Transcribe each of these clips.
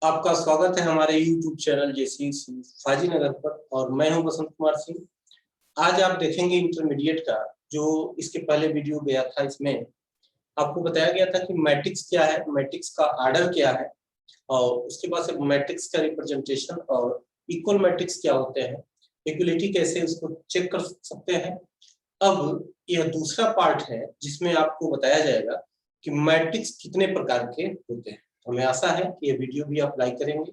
आपका स्वागत है हमारे YouTube चैनल जेसी फाजी नगर पर और मैं हूं बसंत कुमार सिंह। आज आप देखेंगे इंटरमीडिएट का जो इसके पहले वीडियो गया था। इसमें आपको बताया गया था कि मैट्रिक्स क्या है, मैट्रिक्स का आर्डर क्या है और उसके बाद से मैट्रिक्स का रिप्रेजेंटेशन और इक्वल मैट्रिक्स क्या होते हैं, इक्वलिटी कैसे उसको चेक कर सकते हैं। अब यह दूसरा पार्ट है जिसमें आपको बताया जाएगा कि मैट्रिक्स कितने प्रकार के होते हैं। हमें आशा है कि ये वीडियो भी आप लाइक करेंगे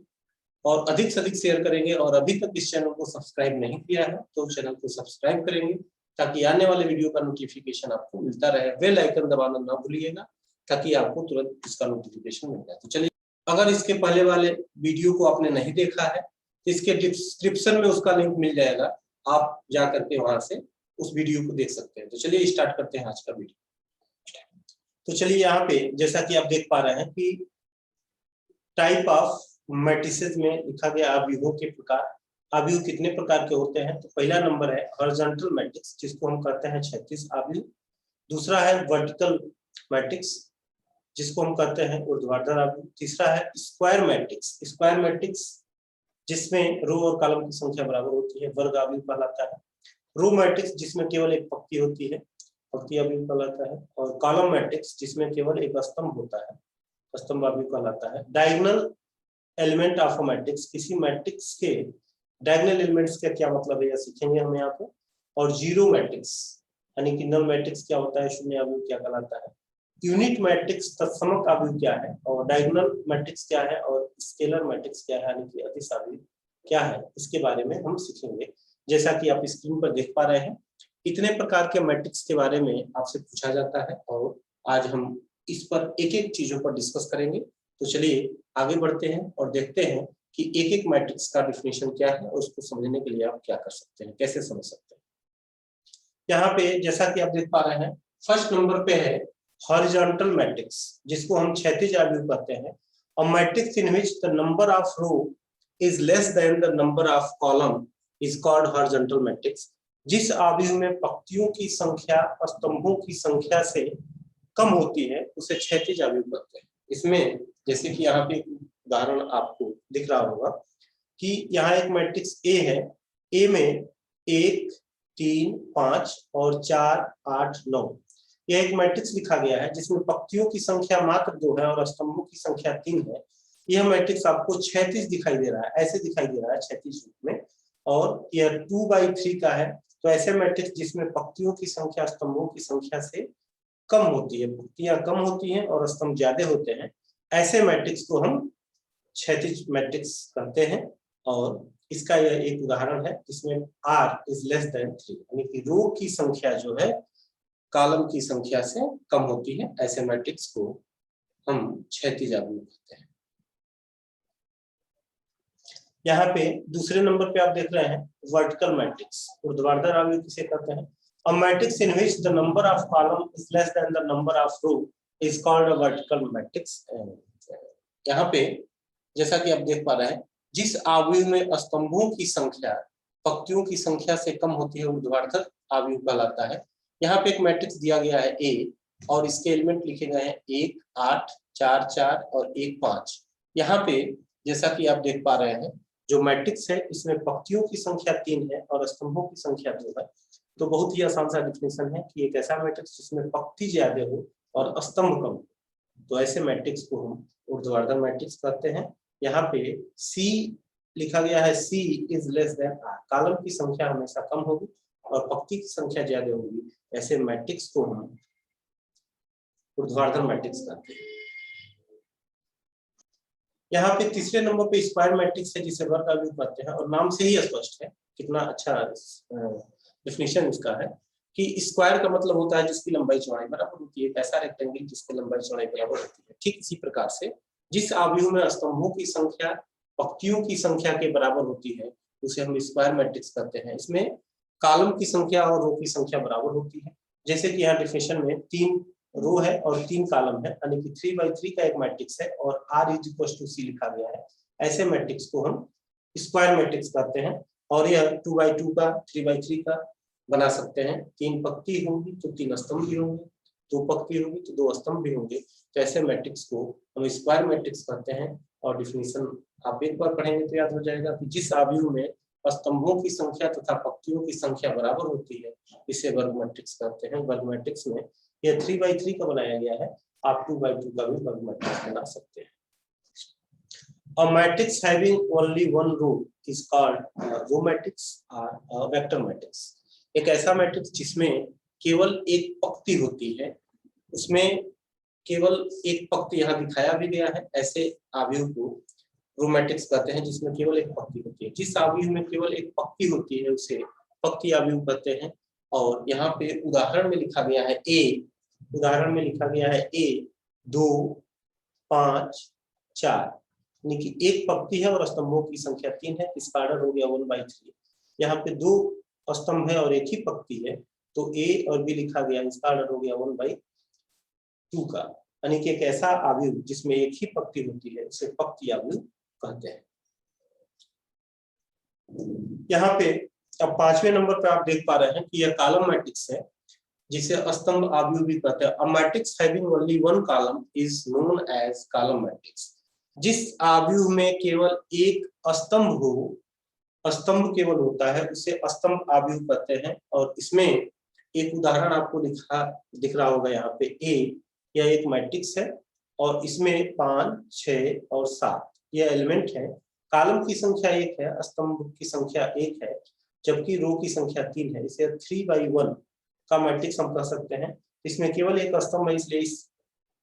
और अधिक से अधिक शेयर करेंगे और अभी तक इस चैनल को सब्सक्राइब नहीं किया है तो चैनल को सब्सक्राइब करेंगे ताकि आने वाले वीडियो का नोटिफिकेशन आपको मिलता रहे। बेल आइकन दबाना ना भूलिएगा ताकि आपको तुरंत इसका नोटिफिकेशन मिल जाए। तो चलिए, अगर इसके पहले वाले वीडियो को आपने नहीं देखा है तो इसके डिस्क्रिप्शन में उसका लिंक मिल जाएगा, आप जा करके वहां से उस वीडियो को देख सकते हैं। तो चलिए स्टार्ट करते हैं आज का वीडियो। तो चलिए यहाँ पे जैसा कि आप देख पा रहे हैं कि टाइप ऑफ मैट्रिसेस में लिखा गया अवयवों के प्रकार। अवयव कितने प्रकार के होते हैं? तो पहला नंबर है हॉरिजॉन्टल मैट्रिक्स जिसको हम कहते हैं क्षैतिज अवयव। दूसरा है वर्टिकल मैट्रिक्स जिसको हम कहते हैं ऊर्ध्वाधर अवयव। तीसरा है स्क्वायर मैट्रिक्स। स्क्वायर मैट्रिक्स जिसमें रो और कॉलम की संख्या बराबर होती है, वर्ग अवयव कहलाता है। रो मैट्रिक्स जिसमें केवल एक पंक्ति होती है, पंक्ति अवयव कहलाता है। और कॉलम मैट्रिक्स जिसमें केवल एक स्तंभ होता है, स्तंभ अवयव कहलाता है। Diagonal element of a matrix, किसी मैट्रिक्स के डायगोनल एलिमेंट्स का क्या मतलब है यह सीखेंगे हम यहाँ पे। और जीरो मैट्रिक्स यानी कि नल मैट्रिक्स क्या होता है, शून्य अवयव क्या कहलाता है। यूनिट मैट्रिक्स तत्समक अवयव क्या है और डायगोनल मैट्रिक्स क्या है और स्केलर मैट्रिक्स क्या है यानी कि अदिश अवयव क्या है, इसके बारे में हम सीखेंगे। जैसा कि आप स्क्रीन पर देख पा रहे हैं, इतने प्रकार के मैट्रिक्स के बारे में आपसे पूछा जाता है और आज हम इस पर एक एक चीजों पर डिस्कस करेंगे। तो चलिए आगे बढ़ते हैं और देखते हैं कि एक एक मैट्रिक्स का डिफिनेशन क्या है और उसको समझने के लिए आप क्या कर सकते हैं, कैसे समझ सकते हैं। यहाँ पे जैसा कि आप देख पा रहे हैं, फर्स्ट नंबर पे है हॉरिजॉन्टल मैट्रिक्स जिसको हम क्षैतिज अवयव कहते हैं। A matrix in which the number of row is less than the number of column is called horizontal matrix. जिस अवयव में पंक्तियों की संख्या और स्तंभों की संख्या से कम होती है उसे क्षैतिज अवयव कहते हैं। इसमें जैसे कि यहाँ पे उदाहरण आपको दिख रहा होगा कि यहाँ एक मैट्रिक्स ए है। ए में 1, 3, 5 और 4, 8, 9 यह एक मैट्रिक्स लिखा गया है जिसमें पंक्तियों की संख्या मात्र 2 है और स्तंभों की संख्या 3 है। यह मैट्रिक्स आपको क्षैतिज दिखाई दे रहा है, ऐसे दिखाई दे रहा है क्षैतिज रूप में। और यह 2/3 का है। तो ऐसे मैट्रिक्स जिसमें पंक्तियों की संख्या स्तंभों की संख्या से कम होती है, पंक्तियां कम होती हैं और स्तंभ ज्यादा होते हैं, ऐसे मैट्रिक्स को हम क्षैतिज मैट्रिक्स कहते हैं। और इसका यह एक उदाहरण है जिसमें r इज लेस देन 3 यानी कि रो की संख्या जो है कॉलम की संख्या से कम होती है, ऐसे मैट्रिक्स को हम क्षैतिज अवयव कहते हैं। यहाँ पे दूसरे नंबर पे आप देख रहे हैं वर्टिकल मैट्रिक्स, ऊर्ध्वाधर अवयव किसे कहते हैं। A matrix in which the number of column is less than the number of row is called a vertical matrix। यहाँ पे जैसा कि आप देख पा रहे हैं, जिस अवयव में स्तंभों की संख्या पंक्तियों की संख्या से कम होती है ऊर्ध्वाधर अवयव कहलाता है। यहाँ पे एक मैट्रिक्स दिया गया है ए और इसके एलिमेंट लिखे गए हैं 1, 8, 4, 4 और 1, 5। यहाँ पे जैसा कि आप देख पा रहे हैं, जो मैट्रिक्स है इसमें पंक्तियों की संख्या 3 है और स्तंभों की संख्या 2 है। तो बहुत ही आसान सा डिफिनेशन है कि एक ऐसा मैट्रिक्स जिसमें पंक्ति ज्यादा हो और स्तंभ कम हो, तो ऐसे मैट्रिक्स को हम ऊर्ध्वाधर मैट्रिक्स कहते हैं। यहाँ पे सी लिखा गया है, C is less than R, column की संख्या हमेशा कम होगी और पंक्ति की संख्या ज्यादा होगी, ऐसे मैट्रिक्स को हम ऊर्ध्वाधर मैट्रिक्स कहते हैं। यहाँ पे तीसरे नंबर पे स्क्वायर मैट्रिक्स है जिसे वर्ग अवयव कहते हैं और नाम से ही स्पष्ट है, कितना अच्छा डिफिनेशन इसका है कि स्क्वायर का मतलब होता है जिसकी लंबाई चौड़ाई बराबर होती है, ऐसा रेक्टेंगल जिसकी लंबाई चौड़ाई बराबर होती है। ठीक इसी प्रकार से जिस अवयव में स्तंभों की संख्या पंक्तियों की संख्या के बराबर होती है उसे हम स्क्वायर मैट्रिक्स कहते हैं। इसमें कॉलम की संख्या और रो की संख्या बराबर होती है। जैसे कि यहाँ डिफिनेशन में 3 रो है और 3 कॉलम है यानी कि 3/3 का एक मैट्रिक्स है और r = c लिखा गया है, ऐसे मैट्रिक्स को हम स्क्वायर मैट्रिक्स कहते हैं। और यह 2/2 का 3/3 का बना सकते हैं। 3 पंक्ति होंगी तो 3 स्तंभ भी होंगे, 2 पंक्ति होगी तो 2 स्तंभ भी होंगे, तो ऐसे मैट्रिक्स को हम स्क्वायर मैट्रिक्स कहते हैं। और डिफिनीशन आप एक बार पढ़ेंगे तो याद हो जाएगा कि जिस आव्यूह में स्तंभों की संख्या तथा पंक्तियों की संख्या बराबर होती है इसे वर्ग मैट्रिक्स कहते हैं। वर्ग मैट्रिक्स में यह 3x3 का बनाया गया है, आप 2x2 का भी वर्ग मैट्रिक्स बना सकते हैं। A matrix having only one row is called row matrix or vector matrix। एक ऐसा मैट्रिक्स जिसमें केवल एक पंक्ति होती है, उसमें केवल एक पंक्ति यहाँ दिखाया भी गया है, ऐसे आव्यूह को रो मैट्रिक्स कहते हैं जिसमें केवल एक पंक्ति होती है। जिस आव्यूह में केवल एक पंक्ति होती है उसे पंक्ति आव्यूह कहते हैं। और यहाँ पे उदाहरण में लिखा गया है उदाहरण में लिखा गया है A 2 5 4, यानी कि एक पंक्ति है और स्तंभों की संख्या 3 है, इसका ऑर्डर हो गया 1/3। यहाँ पे 2 स्तंभ है और एक ही पंक्ति है, तो A और B लिखा गया, इसका ऑर्डर हो गया 1/2 का, यानी कि एक ऐसा आव्यूह जिसमें एक ही पंक्ति होती है उसे पंक्ति आव्यूह कहते हैं। यहाँ पे अब 5वें नंबर पे आप देख पा रहे हैं कि यह कॉलम मैट्रिक्स है जिसे स्तंभ आव्यूह भी कहते हैं। A matrix having only one column is known as column matrix. जिस आव्यूह में केवल एक स्तंभ हो, स्तंभ केवल होता है, उसे स्तंभ आव्यूह कहते हैं। और इसमें एक उदाहरण आपको दिख रहा होगा यहाँ पे A, यह एक मैट्रिक्स है और इसमें 5 6 और 7 यह एलिमेंट है। कॉलम की संख्या 1 है, स्तंभ की संख्या 1 है, जबकि रो की संख्या 3 है। इसे 3/1 का मैट्रिक्स हम कह सकते हैं। इसमें केवल एक स्तंभ है, इसलिए इस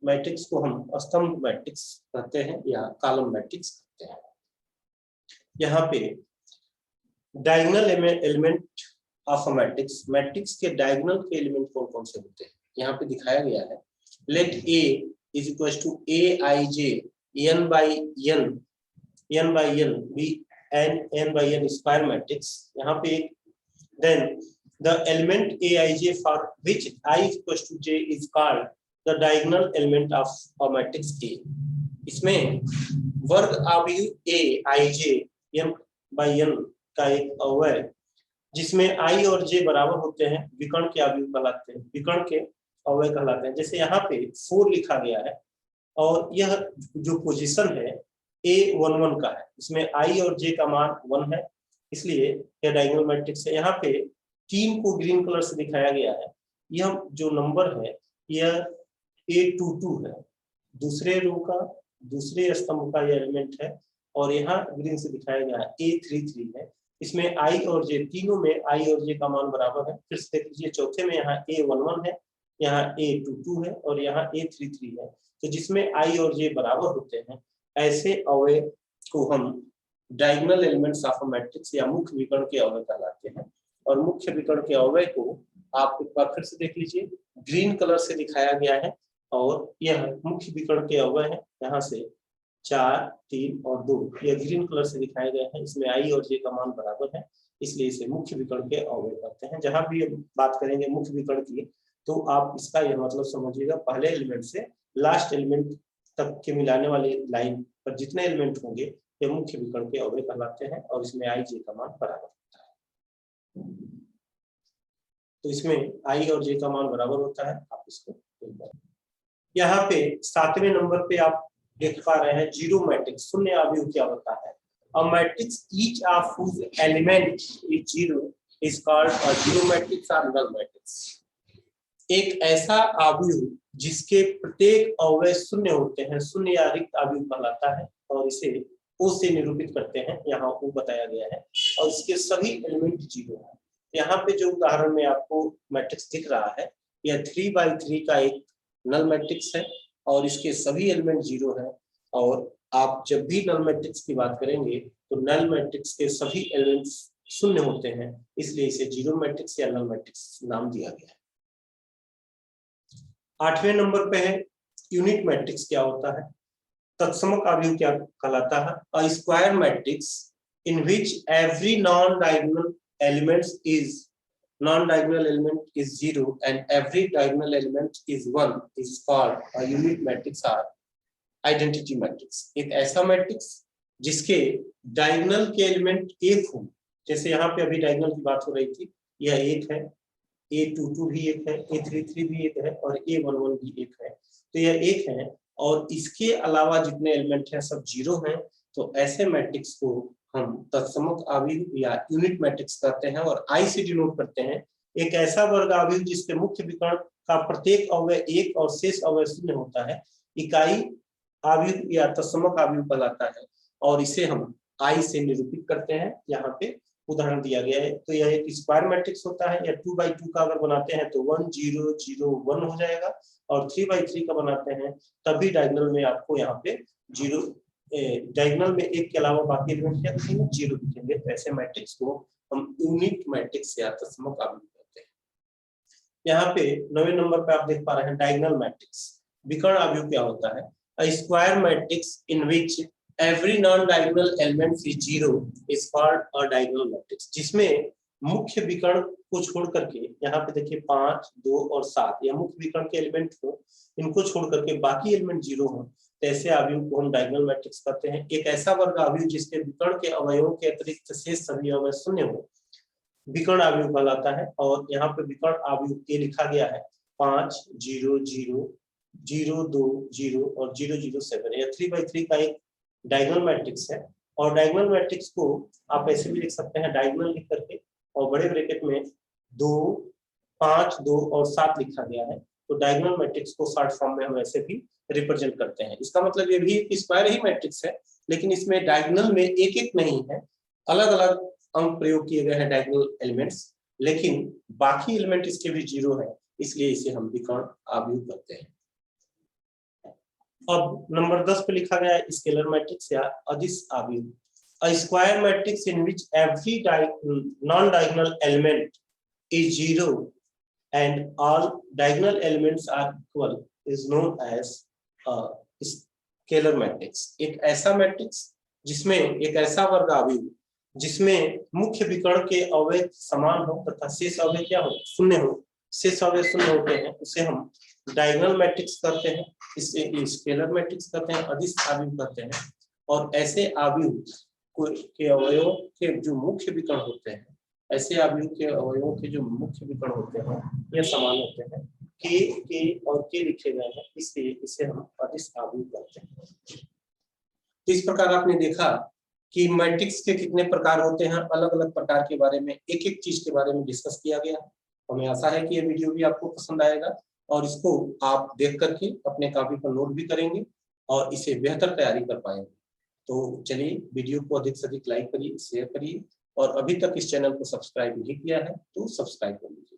मैट्रिक्स को हम स्तंभ मैट्रिक्स कहते हैं या कॉलम मैट्रिक्स कहते हैं। यहाँ पे diagonal element of a matrix, matrix के डायगोनल के एलिमेंट कौन कौन से होते हैं यहाँ पे दिखाया गया है। Let A is equal to Aij n/n be n/n square matrix. यहाँ पे then the element Aij for which I is equal to j is called the diagonal element of a matrix A। इसमें वर्ग आव्यूह Aij n/n का एक अवयव जिसमें I और j बराबर होते हैं विकर्ण के आव्यूह कहलाते हैं, विकर्ण के अवयव कहलाते हैं। जैसे यहाँ पे 4 लिखा गया है और यह जो पोजीशन है A11 का है, इसमें I और j का मान 1 है, इसलिए यह डायगोनल मैट्रिक्स है। यहाँ पे 3 को ग्रीन कलर से दिखाया गया है, यह जो नंबर है यह A22 है, दूसरे रो का दूसरे स्तंभ का यह एलिमेंट है। और यहाँ ग्रीन से दिखाया गया है A33 है, इसमें I और j तीनों में I और j का मान बराबर है। फिर से देख लीजिए, चौथे में यहाँ A11 है, यहाँ A22 है और यहाँ A33 है। तो जिसमें I और j बराबर होते हैं ऐसे अवयव को हम diagonal elements of a matrix या मुख्य विकर्ण के अवयव कहलाते हैं। और मुख्य विकर्ण के अवयव को आप एक बार फिर से देख लीजिए, ग्रीन कलर से दिखाया गया है और यह मुख्य विकर्ण के अवयव है। यहाँ से 4 3 और 2 यह ग्रीन कलर से दिखाया गया है, इसमें I और j का मान बराबर है, इसलिए इसे मुख्य विकर्ण के अवयव कहते हैं। जहां भी बात करेंगे मुख्य विकर्ण की तो आप इसका यह मतलब समझिएगा, पहले एलिमेंट से लास्ट एलिमेंट तक के मिलाने वाली लाइन पर जितने एलिमेंट होंगे ये मुख्य विकर्ण के अवयव कहलाते हैं और इसमें I j का मान बराबर होता है। तो इसमें I और j का मान बराबर होता है, आप इसको यहाँ पे 7वें नंबर पे आप देख पा रहे हैं जीरो मैट्रिक्स, शून्य आव्यूह क्या होता है। A matrix each of whose element is zero is called a zero matrix और नल मैट्रिक्स। एक ऐसा आव्यूह जिसके प्रत्येक अवयव शून्य होते हैं, शून्य या रिक्त आव्यूह कहलाता है और इसे O से निरूपित करते हैं, यहाँ O बताया गया है और इसके सभी एलिमेंट जीरो है। यहाँ पे जो उदाहरण में आपको मैट्रिक्स दिख रहा है यह 3/3 का एक नल मैट्रिक्स है और इसके सभी एलिमेंट जीरो है। और आप जब भी नल मैट्रिक्स की बात करेंगे तो नल मैट्रिक्स के सभी एलिमेंट्स शून्य होते हैं, इसलिए इसे जीरो मैट्रिक्स या नल मैट्रिक्स नाम दिया गया है। 8वें नंबर पे है यूनिट मैट्रिक्स क्या होता है। तत्समक आव्यूह क्या कहलाता है। अ square matrix in which every non-diagonal element is 0 and every diagonal element is 1 is called a unit matrix or identity matrix। एक ऐसा मैट्रिक्स जिसके डायगोनल के एलिमेंट एक हो, जैसे यहाँ पे अभी डायगोनल की बात हो रही थी, यह एक है, A22 भी एक है, A33 भी एक है और A11 भी एक है, तो यह एक है और इसके अलावा जितने एलिमेंट हैं सब जीरो हैं, तो ऐसे मैट्रिक्स को हम तत्समक आव्यूह या यूनिट मैट्रिक्स कहते हैं और आई से डिनोट करते हैं। एक ऐसा वर्ग आव्यूह जिसके मुख्य विकर्ण का प्रत्येक अवयव एक और शेष अवयव शून्य होता है, इकाई आव्यूह या तत्समक आव्यूह कहलाता है और इसे हम आई से निरूपित करते हैं। यहाँ पे उदाहरण दिया गया है। तो यह एक स्क्वायर मैट्रिक्स होता है, या 2x2 का अगर बनाते हैं तो 1 0 0 1 हो जाएगा, और 3x3 का बनाते हैं तब भी डायगोनल में आपको यहाँ पे जीरो, डायगोनल में एक के अलावा बाकी एलिमेंट क्या दिखेंगे, जीरो दिखेंगे। तो ऐसे मैट्रिक्स को हम यूनिट मैट्रिक्स या तत्समक आव्यूह कहते हैं। यहाँ पे 9वें नंबर पे आप देख पा रहे हैं डायगोनल मैट्रिक्स। विकर्ण आव्यूह क्या होता है? अ square matrix in which every non-diagonal element is zero is called a diagonal matrix, जिसमें मुख्य विकर्ण को छोड़ करके, यहाँ पे देखिए 5 2 और 7 यह मुख्य विकर्ण के एलिमेंट हो, इनको छोड़ करके बाकी एलिमेंट जीरो हो, तो ऐसे आव्यूह को हम डायगोनल मैट्रिक्स कहते हैं। एक ऐसा वर्ग आव्यूह जिसके विकर्ण के अवयवों के अतिरिक्त शेष सभी अवयव शून्य हो, विकर्ण आव्यूह कहलाता है। और यहाँ पे विकर्ण आव्यूह के लिखा गया है 5 0 0 0 2 0 और 0 0 7। यह 3x3 का एक डायगोनल मैट्रिक्स है। और डायगोनल मैट्रिक्स को आप ऐसे भी लिख सकते हैं, डायगोनल लिख करके और बड़े ब्रैकेट में 2 5 2 और 7 लिखा गया है। तो डायगोनल मैट्रिक्स को शॉर्ट फॉर्म में हम ऐसे भी रिप्रेजेंट करते हैं। इसका मतलब ये भी एक स्क्वायर ही मैट्रिक्स है, लेकिन इसमें डायगोनल में एक एक नहीं है, अलग अलग अंक प्रयोग किए गए हैं डायगोनल एलिमेंट्स, लेकिन बाकी एलिमेंट इसके भी जीरो है, इसलिए इसे हम विकर्ण आव्यूह कहते हैं। अब नंबर 10 पे लिखा गया है स्केलर मैट्रिक्स या अदिश आव्यूह। A square matrix in which every non diagonal element is zero and all diagonal elements are equal is known as scalar matrix. एक ऐसा मैट्रिक्स जिसमें एक ऐसा वर्ग आव्यूह जिसमें मुख्य विकर्ण के अवयव समान हो तथा शेष अवयव क्या हो, शून्य हो, शेष अवयव शून्य होते हैं, उसे हम डायगोनल मैट्रिक्स कहते हैं, इसे स्केलर मैट्रिक्स कहते हैं, अदिश आव्यूह कहते हैं। और ऐसे आव्यूह के अवयवों के जो मुख्य विकर्ण होते हैं, ऐसे आव्यूह के अवयवों के जो मुख्य विकर्ण होते हैं ये समान होते हैं, के और के लिखे गए हैं, इसलिए इसे हम अदिश आव्यूह कहते हैं। इस प्रकार आपने देखा कि मैट्रिक्स के कितने प्रकार होते हैं, अलग अलग प्रकार के बारे में एक एक चीज के बारे में डिस्कस किया गया। हमें आशा है कि ये वीडियो भी आपको पसंद आएगा और इसको आप देख करके अपने कॉपी पर नोट भी करेंगे और इसे बेहतर तैयारी कर पाएंगे। तो चलिए वीडियो को अधिक से अधिक लाइक करिए, शेयर करिए और अभी तक इस चैनल को सब्सक्राइब नहीं किया है तो सब्सक्राइब कर लीजिए।